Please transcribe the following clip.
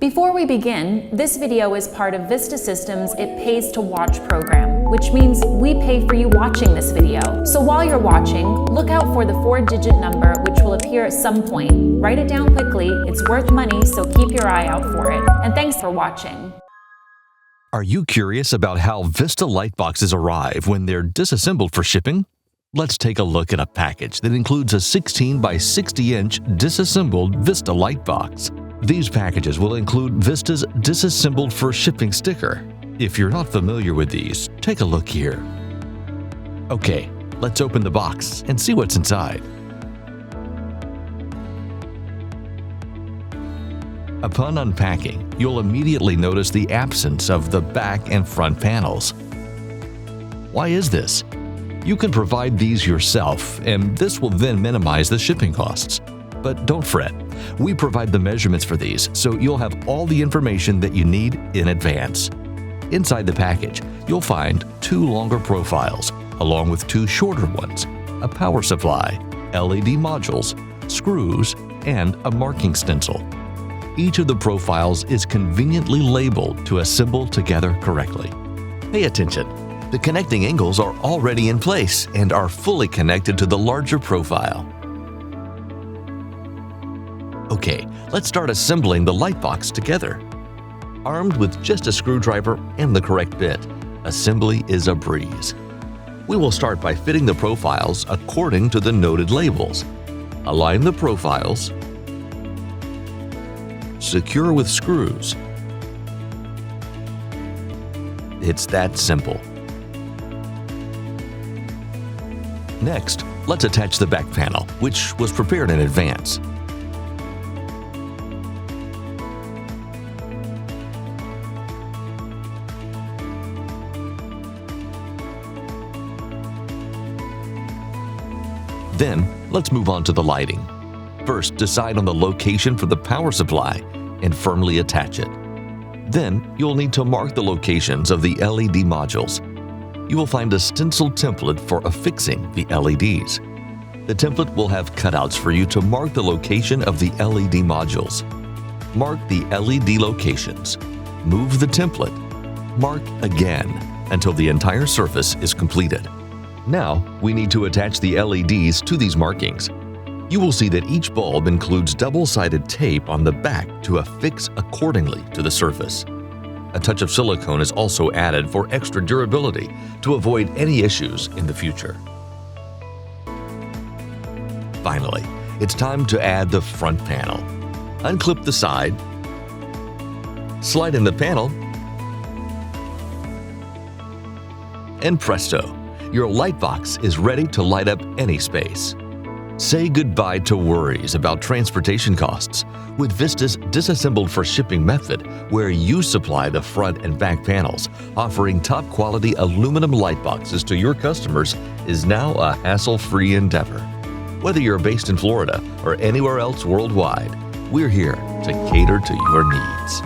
Before we begin, this video is part of Vista Systems' It Pays to Watch program, which means we pay for you watching this video. So while you're watching, look out for the 4-digit number which will appear at some point. Write it down quickly, it's worth money, so keep your eye out for it. And thanks for watching. Are you curious about how Vista light boxes arrive when they're disassembled for shipping? Let's take a look at a package that includes a 16 by 60 inch disassembled Vista light box. These packages will include Vista's disassembled for shipping sticker. If you're not familiar with these, take a look here. Okay, let's open the box and see what's inside. Upon unpacking, you'll immediately notice the absence of the back and front panels. Why is this? You can provide these yourself, and this will then minimize the shipping costs. But don't fret, we provide the measurements for these, so you'll have all the information that you need in advance. Inside the package, you'll find 2 longer profiles, along with 2 shorter ones, a power supply, LED modules, screws, and a marking stencil. Each of the profiles is conveniently labeled to assemble together correctly. Pay attention. The connecting angles are already in place and are fully connected to the larger profile. Okay, let's start assembling the light box together. Armed with just a screwdriver and the correct bit, assembly is a breeze. We will start by fitting the profiles according to the noted labels. Align the profiles, secure with screws. It's that simple. Next, let's attach the back panel, which was prepared in advance. Then, let's move on to the lighting. First, decide on the location for the power supply and firmly attach it. Then, you'll need to mark the locations of the LED modules. You will find a stencil template for affixing the LEDs. The template will have cutouts for you to mark the location of the LED modules. Mark the LED locations. Move the template. Mark again until the entire surface is completed. Now, we need to attach the LEDs to these markings. You will see that each bulb includes double-sided tape on the back to affix accordingly to the surface. A touch of silicone is also added for extra durability to avoid any issues in the future. Finally, it's time to add the front panel. Unclip the side, slide in the panel, and presto! Your light box is ready to light up any space. Say goodbye to worries about transportation costs with Vista's disassembled for shipping method, where you supply the front and back panels. Offering top-quality aluminum light boxes to your customers is now a hassle-free endeavor. Whether you're based in Florida or anywhere else worldwide, we're here to cater to your needs.